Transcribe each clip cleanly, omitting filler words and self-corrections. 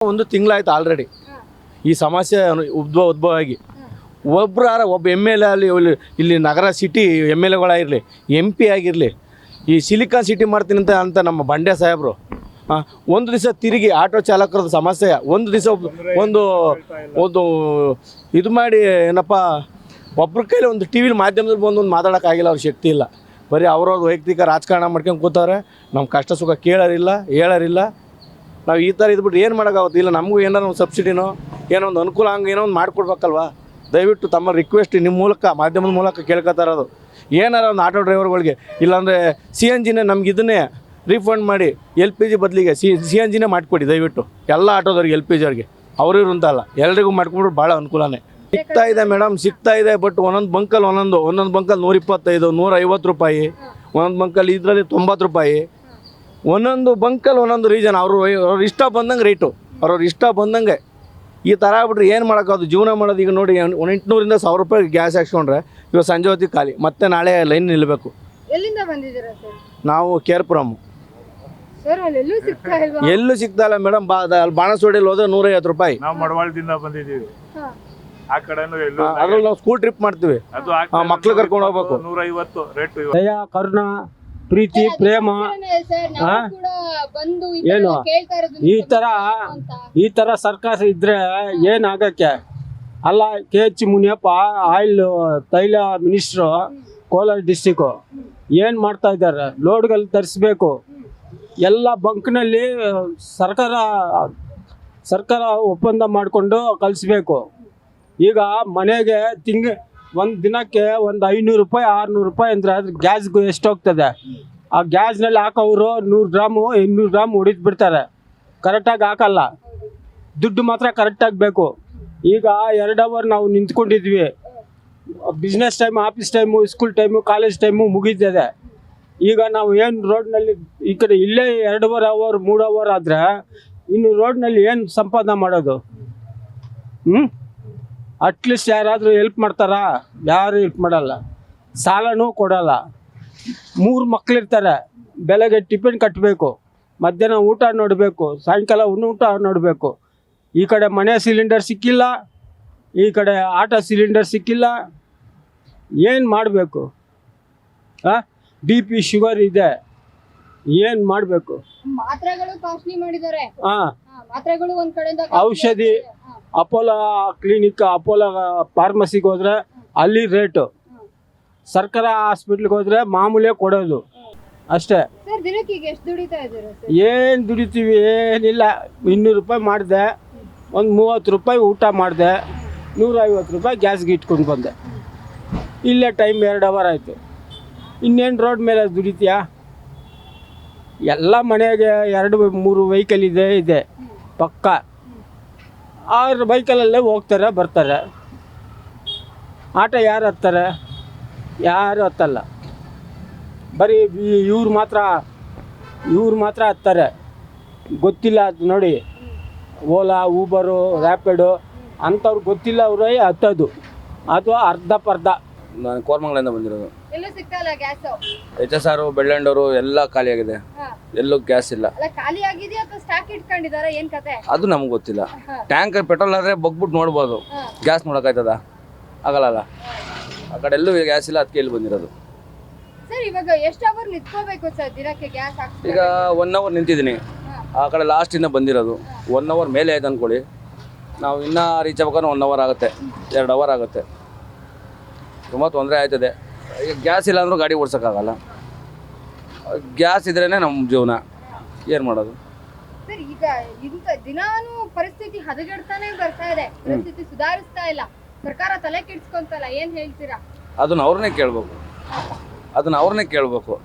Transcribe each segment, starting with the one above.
ಒಂದು ತಿಂಗಳಾಯ್ತು ಆಲ್ರೆಡಿ ಈ ಸಮಸ್ಯೆ ಉದ್ಭವ ಆಗಿ ಒಬ್ಬ ಎಮ್ ಎಲ್ ಎ ಇಲ್ಲಿ ನಗರ ಸಿಟಿ ಎಮ್ ಎಲ್ ಎಗಳಾಗಿರಲಿ MP ಆಗಿರಲಿ ಈ ಸಿಲಿಕಾನ್ ಸಿಟಿ ಮಾಡ್ತೀನಿ ಅಂತ ನಮ್ಮ ಬಂಡೆ ಸಾಹೇಬರು ಒಂದು ದಿವಸ ತಿರುಗಿ ಆಟೋ ಚಾಲಕರದ ಸಮಸ್ಯೆ ಒಂದು ದಿವಸ ಒಂದು ಇದು ಮಾಡಿ ಏನಪ್ಪ ಒಬ್ಬರ ಕೈಲಿ ಒಂದು ಟಿ ವಿಲಿ ಮಾಧ್ಯಮದಲ್ಲಿ ಬಂದು ಒಂದು ಮಾತಾಡೋಕ್ಕಾಗಿಲ್ಲ ಅವ್ರ ಶಕ್ತಿ ಇಲ್ಲ. ಬರೀ ಅವ್ರವ್ರ ವೈಯಕ್ತಿಕ ರಾಜಕಾರಣ ಮಾಡ್ಕೊಂಡು ಕೂತವ್ರೆ. ನಮ್ಮ ಕಷ್ಟ ಸುಖ ಕೇಳೋರಿಲ್ಲ ಹೇಳೋರಿಲ್ಲ. ನಾವು ಈ ಥರ ಇದ್ಬಿಟ್ಟು ಏನು ಮಾಡೋಕ್ಕಾಗುತ್ತೆ? ಇಲ್ಲ ನಮಗೂ ಏನಾರು ಒಂದು ಸಬ್ಸಿಡಿನೋ ಏನೋ ಒಂದು ಅನುಕೂಲ ಹಂಗೆ ಏನೋ ಒಂದು ಮಾಡಿಕೊಡ್ಬೇಕಲ್ವ? ದಯವಿಟ್ಟು ತಮ್ಮ ರಿಕ್ವೆಸ್ಟ್ ನಿಮ್ಮ ಮೂಲಕ ಮಾಧ್ಯಮದ ಮೂಲಕ ಕೇಳ್ಕೊತಾ ಇರೋದು, ಏನಾರ ಒಂದು ಆಟೋ ಡ್ರೈವರ್ಗಳಿಗೆ ಇಲ್ಲಾಂದರೆ CNGನೇ ನಮ್ಗೆ ಇದನ್ನೇ ರೀಫಂಡ್ ಮಾಡಿ LPG ಬದಲಿಗೆ CNGನೇ ಮಾಡಿಕೊಡಿ ದಯವಿಟ್ಟು. ಎಲ್ಲ ಆಟೋದವ್ರಿಗೆ LPG ಅವ್ರಿಗೆ ಅವ್ರಿವ್ರು ಅಂತಲ್ಲ ಎಲ್ರಿಗೂ ಮಾಡ್ಕೊಂಡ್ಬಿಟ್ಟು ಭಾಳ ಅನುಕೂಲನೇ ಸಿಗ್ತಾ ಇದೆ ಮೇಡಮ್, ಸಿಗ್ತಾ ಇದೆ. ಬಟ್ ಒಂದೊಂದು ಬಂಕಲ್ಲಿ ಒಂದೊಂದು ಬಂಕಲ್ಲಿ 125 150 ರೂಪಾಯಿ, ಒಂದೊಂದು ಬಂಕಲ್ಲಿ ಇದರಲ್ಲಿ 90 ರೂಪಾಯಿ, ಒಂದೊಂದು ಬಂಕಲ್ಲಿ ಒಂದೊಂದು ರೀಸನ್. ಅವ್ರು ಇಷ್ಟ ಬಂದಂಗೆ ರೇಟು, ಅವ್ರವ್ರು ಇಷ್ಟ ಬಂದಂಗೆ. ಈ ಥರ ಆಗ್ಬಿಟ್ರೆ ಏನು ಮಾಡೋಕ್ಕಾಗೋದು? ಜೀವನ ಮಾಡೋದು ಈಗ ನೋಡಿ 800ರಿಂದ 1000 ರೂಪಾಯಿ ಗ್ಯಾಸ್ ಹಾಕ್ಸ್ಕೊಂಡ್ರೆ ಇವಾಗ ಸಂಜೆ ಹೊತ್ತಿಗೆ ಖಾಲಿ, ಮತ್ತೆ ನಾಳೆ ಲೈನ್ ನಿಲ್ಲಬೇಕು. ಎಲ್ಲಿಂದ ಬಂದಿದ್ದೀರಾ ಸರ್? ನಾವು ಕೇರ್ಪುರಮ್. ಸರ್ ಅಲ್ಲೆಲ್ಲೂ ಸಿಗ್ತಾ ಇಲ್ವಾ? ಎಲ್ಲೂ ಸಿಗ್ತಾ ಇಲ್ಲ ಮೇಡಮ್. ಅಲ್ಲಿ ಬಾಣಸೋಡಿಯಲ್ಲಿ ಹೋದ್ರೆ 150 ರೂಪಾಯಿ. ನಾವು ಮಡವಾಳದಿಂದ ಬಂದಿದ್ದೀವಿ. ಆ ಕಡೆನೂ ಎಲ್ಲೂ ಅದ್ರಲ್ಲಿ ನಾವು ಸ್ಕೂಲ್ ಟ್ರಿಪ್ ಮಾಡ್ತೀವಿ, ಮಕ್ಳು ಕರ್ಕೊಂಡು ಹೋಗ್ಬೇಕು. 150 ರೇಟ್. ದಯಾ ಕರುಣ ಪ್ರೀತಿ ಪ್ರೇಮ ಏನು ಈ ತರ ಸರ್ಕಾರ ಇದ್ರೆ ಏನಾಗಕ್ಕೆ ಅಲ್ಲ. KH ಮುನಿಯಪ್ಪ ಆಯಿಲ್ ತೈಲ ಮಿನಿಸ್ಟ್ರು ಕೋಲಾರ ಡಿಸ್ಟಿಕ್ಕು ಏನು ಮಾಡ್ತಾ ಇದ್ದಾರೆ? ಲೋಡ್ಗಳು ತರಿಸ್ಬೇಕು ಎಲ್ಲ ಬಂಕ್ನಲ್ಲಿ. ಸರ್ಕಾರ ಒಪ್ಪಂದ ಮಾಡಿಕೊಂಡು ಕಳಿಸ್ಬೇಕು. ಈಗ ಮನೆಗೆ ಒಂದು ದಿನಕ್ಕೆ ಒಂದು 500 ರೂಪಾಯಿ 600 ರೂಪಾಯಿ ಅಂದರೆ ಅದ್ರ ಗ್ಯಾಸ್ಗೂ ಎಷ್ಟು ಹೋಗ್ತದೆ? ಆ ಗ್ಯಾಸ್ನಲ್ಲಿ ಹಾಕೋರು 100 ಗ್ರಾಮು 200 ಗ್ರಾಮ್ ಹೊಡಿದು ಬಿಡ್ತಾರೆ, ಕರೆಕ್ಟಾಗಿ ಹಾಕಲ್ಲ. ದುಡ್ಡು ಮಾತ್ರ ಕರೆಕ್ಟಾಗಿ ಬೇಕು. ಈಗ 2 ಅವರ್ ನಾವು ನಿಂತ್ಕೊಂಡಿದ್ವಿ. Business time, office time, school time, college time ಮುಗಿದಿದೆ. ಈಗ ನಾವು ಏನು ರೋಡ್ನಲ್ಲಿ ಈ ಕಡೆ ಇಲ್ಲೇ 2 ಅವರ್ 3 ಅವರ್ ಆದರೆ ಇನ್ನು ರೋಡ್ನಲ್ಲಿ ಏನು ಸಂಪಾದನೆ ಮಾಡೋದು? ಅಟ್ಲೀಸ್ಟ್ ಯಾರಾದರೂ ಹೆಲ್ಪ್ ಮಾಡ್ತಾರಾ? ಯಾರು ಹೆಲ್ಪ್ ಮಾಡಲ್ಲ, ಸಾಲನೂ ಕೊಡಲ್ಲ. 3 ಮಕ್ಕಳಿರ್ತಾರೆ, ಬೆಳಗ್ಗೆ ಟಿಫಿನ್ ಕಟ್ಟಬೇಕು, ಮಧ್ಯಾಹ್ನ ಊಟ ನೋಡಬೇಕು, ಸಾಯಂಕಾಲ ಊಟ ನೋಡಬೇಕು. ಈ ಕಡೆ ಮನೆ ಸಿಲಿಂಡರ್ ಸಿಕ್ಕಿಲ್ಲ, ಈ ಕಡೆ ಆಟೋ ಸಿಲಿಂಡರ್ ಸಿಕ್ಕಿಲ್ಲ. ಏನು ಮಾಡಬೇಕು? BP ಶುಗರ್ ಇದೆ, ಏನು ಮಾಡಬೇಕು? ಮಾತ್ರೆಗಳು ಕಾಸ್ಟ್ಲಿ ಮಾಡಿದ್ದಾರೆ. ಮಾತ್ರೆಗಳು ಒಂದ್ ಕಡೆಯಿಂದ ಔಷಧಿ ಅಪೋಲೋ ಕ್ಲಿನಿಕ್, ಅಪೋಲೋ ಫಾರ್ಮಸಿಗೆ ಹೋದ್ರೆ ಅಲ್ಲಿ ರೇಟು, ಸರ್ಕಾರ ಹಾಸ್ಪಿಟ್ಲಿಗೆ ಹೋದ್ರೆ ಮಾಮೂಲಿ ಕೊಡೋದು ಅಷ್ಟೇ. ಏನು ದುಡಿತೀವಿ? ಏನಿಲ್ಲ. 200 ರೂಪಾಯಿ ಮಾಡಿದೆ, ಒಂದು 30 ರೂಪಾಯಿ ಊಟ ಮಾಡಿದೆ, 150 ರೂಪಾಯಿ ಗ್ಯಾಸ್ಗೆ ಇಟ್ಕೊಂಡು ಬಂದೆ. ಇಲ್ಲೇ ಟೈಮ್ 2 ಅವರ್ ಆಯಿತು. ಇನ್ನೇನು ರೋಡ್ ಮೇಲೆ ದುಡಿತೀಯಾ? ಎಲ್ಲ ಮನೆಗೆ 2-3 ವೆಹಿಕಲ್ ಇದೆ ಪಕ್ಕ. 6 ಬೈಕಲ್ಲೇ ಹೋಗ್ತಾರೆ ಬರ್ತಾರೆ. ಆಟೋ ಯಾರು ಹತ್ತಾರೆ? ಯಾರು ಹತ್ತಲ್ಲ. ಬರೀ ಇವ್ರು ಮಾತ್ರ ಹತ್ತಾರೆ. ಗೊತ್ತಿಲ್ಲ ಅದು ನೋಡಿ, ಓಲಾ, ಊಬರು, ರ್ಯಾಪಿಡು ಅಂಥವ್ರು ಗೊತ್ತಿಲ್ಲ ಅವರೇ ಹತ್ತೋದು. ಅದು ಅರ್ಧಪರ್ಧ. ನಾನು ಕೋರ್ಮಂಗ್ಲಿಂದ ಬಂದಿರೋದು. HSR ಬೆಳ್ಳಂಡೂರು ಎಲ್ಲ ಖಾಲಿಯಾಗಿದೆ, ಎಲ್ಲೂ ಗ್ಯಾಸ್ ಇಲ್ಲ. ಅದು ನಮ್ಗೆ ಗೊತ್ತಿಲ್ಲ. ಟ್ಯಾಂಕರ್ ಪೆಟ್ರೋಲ್ ಆದರೆ ಬಗ್ಬಿಟ್ಟು ನೋಡ್ಬೋದು, ಗ್ಯಾಸ್ ನೋಡೋಕ್ಕಾಯ್ತದ? ಆಗಲ್ಲ. ಆ ಕಡೆ ಎಲ್ಲೂ ಗ್ಯಾಸ್ ಇಲ್ಲ, ಅದಕ್ಕೆ ಇಲ್ಲಿ ಬಂದಿರೋದು. ಈಗ 1 ಅವರ್ ನಿಂತಿದ್ದೀನಿ, ಆ ಕಡೆ ಲಾಸ್ಟಿಂದ ಬಂದಿರೋದು. 1 ಅವರ್ ಮೇಲೆ ಆಯ್ತು ಅಂದ್ಕೊಳ್ಳಿ. ನಾವು ಇನ್ನೂ ರೀಚ್ ಆಗ್ಬೇಕಾದ್ರೆ 1 ಅವರ್ ಆಗುತ್ತೆ, 2 ಅವರ್ ಆಗುತ್ತೆ. ತುಂಬ ತೊಂದರೆ ಆಯ್ತದೆ. ಈಗ ಗ್ಯಾಸ್ ಇಲ್ಲ ಅಂದರೂ ಗಾಡಿ ಓಡ್ಸೋಕ್ಕಾಗಲ್ಲ. ಗ್ಯಾಸ್ ಇದ್ರೇ ನಮ್ಮ ಜೀವನ. ಏನು ಮಾಡೋದು? ಈಗ ದಿನಾನು ಪರಿಸ್ಥಿತಿ ಹದಗೆಡ್ತಾನೆ ಬರ್ತಾ ಇದೆ, ಪರಿಸ್ಥಿತಿ ಸುಧಾರಿಸ್ತಾ ಇಲ್ಲ. ಸರ್ಕಾರ ತಲೆ ಕೆಡಿಸ್ಕೊಂತಲ್ಲ, ಏನು ಹೇಳ್ತೀರಾ? ಅದನ್ನ ಅವ್ರನ್ನೇ ಕೇಳಬೇಕು.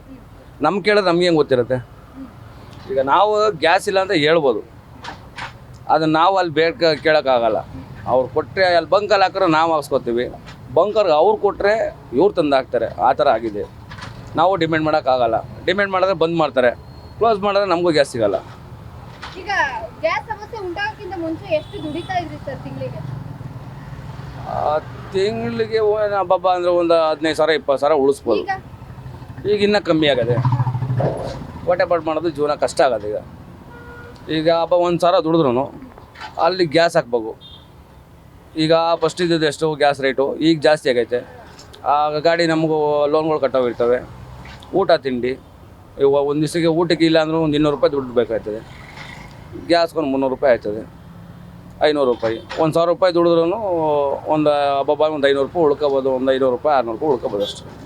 ನಮ್ಗೆ ಕೇಳಿದ್ರೆ ನಮ್ಗೆ ಹೆಂಗೆ ಗೊತ್ತಿರುತ್ತೆ? ಈಗ ನಾವು ಗ್ಯಾಸ್ ಇಲ್ಲ ಅಂತ ಹೇಳ್ಬೋದು, ಅದನ್ನು ನಾವು ಅಲ್ಲಿ ಕೇಳೋಕ್ಕಾಗಲ್ಲ. ಅವ್ರು ಕೊಟ್ಟರೆ ಅಲ್ಲಿ ಬಂಕಲ್ಲಿ ಹಾಕಿದ್ರೆ ನಾವು ಹಾಕ್ಸ್ಕೊತೀವಿ, ಬಂಕರ್ಗೆ ಅವ್ರು ಕೊಟ್ಟರೆ ಇವ್ರು ತಂದು ಹಾಕ್ತಾರೆ. ಆ ಥರ ಆಗಿದೆ. ನಾವು ಡಿಮ್ಯಾಂಡ್ ಮಾಡೋಕ್ಕಾಗಲ್ಲ. ಡಿಮ್ಯಾಂಡ್ ಮಾಡಿದ್ರೆ ಬಂದ್ ಮಾಡ್ತಾರೆ, ಕ್ಲೋಸ್ ಮಾಡಿದ್ರೆ ನಮಗೂ ಗ್ಯಾಸ್ ಸಿಗಲ್ಲ. ಈಗ ಗ್ಯಾಸ್ ಸಮಸ್ಯೆ ಉಂಟಾಗೋಕ್ಕಿಂತ ಮುಂಚೆ ಎಷ್ಟು ದುಡಿತಾ ಇದ್ರಿ ಸರ್ ತಿಂಗಳಿಗೆ? ತಿಂಗಳಿಗೆ ಹಬ್ಬ ಅಂದರೆ ಒಂದು 15,000 20,000 ಉಳಿಸ್ಬೋದು. ಈಗ ಇನ್ನೂ ಕಮ್ಮಿ ಆಗದೆ. ಹೊಟ್ಟೆ ಪಾಡು ಮಾಡೋದು ಜೀವನ ಕಷ್ಟ ಆಗೋದು. ಈಗ ಹಬ್ಬ 1,000 ದುಡಿದ್ರು ಅಲ್ಲಿ ಗ್ಯಾಸ್ ಹಾಕ್ಬೇಕು. ಈಗ ಫಸ್ಟ್ ಇದ್ದಿದ್ದು ಎಷ್ಟು ಗ್ಯಾಸ್ ರೇಟು ಈಗ ಜಾಸ್ತಿ ಆಗೈತೆ. ಆ ಗಾಡಿ ನಮಗೂ ಲೋನ್ಗಳು ಕಟ್ಟೋಗಿರ್ತವೆ, ಊಟ ತಿಂಡಿ ಇವಾಗ ಒಂದು ದಿವಸಕ್ಕೆ ಊಟಕ್ಕೆ ಇಲ್ಲ ಅಂದರೂ ಒಂದು 200 ರೂಪಾಯಿ ದುಡ್ಡು ಬೇಕಾಗ್ತದೆ. ಗ್ಯಾಸ್ಗೊಂದು 300 ರೂಪಾಯಿ ಆಗ್ತದೆ, 500 ರೂಪಾಯಿ, 1000 ರೂಪಾಯಿ ದುಡಿದ್ರೂ ಒಂದು ಹಬ್ಬ ಒಂದು 500 ರೂಪಾಯಿ ಉಳ್ಕೊಬೋದು, ಒಂದು 500 ರೂಪಾಯಿ 600 ರೂಪಾಯಿ ಉಳ್ಕೊಬೋದು ಅಷ್ಟೇ.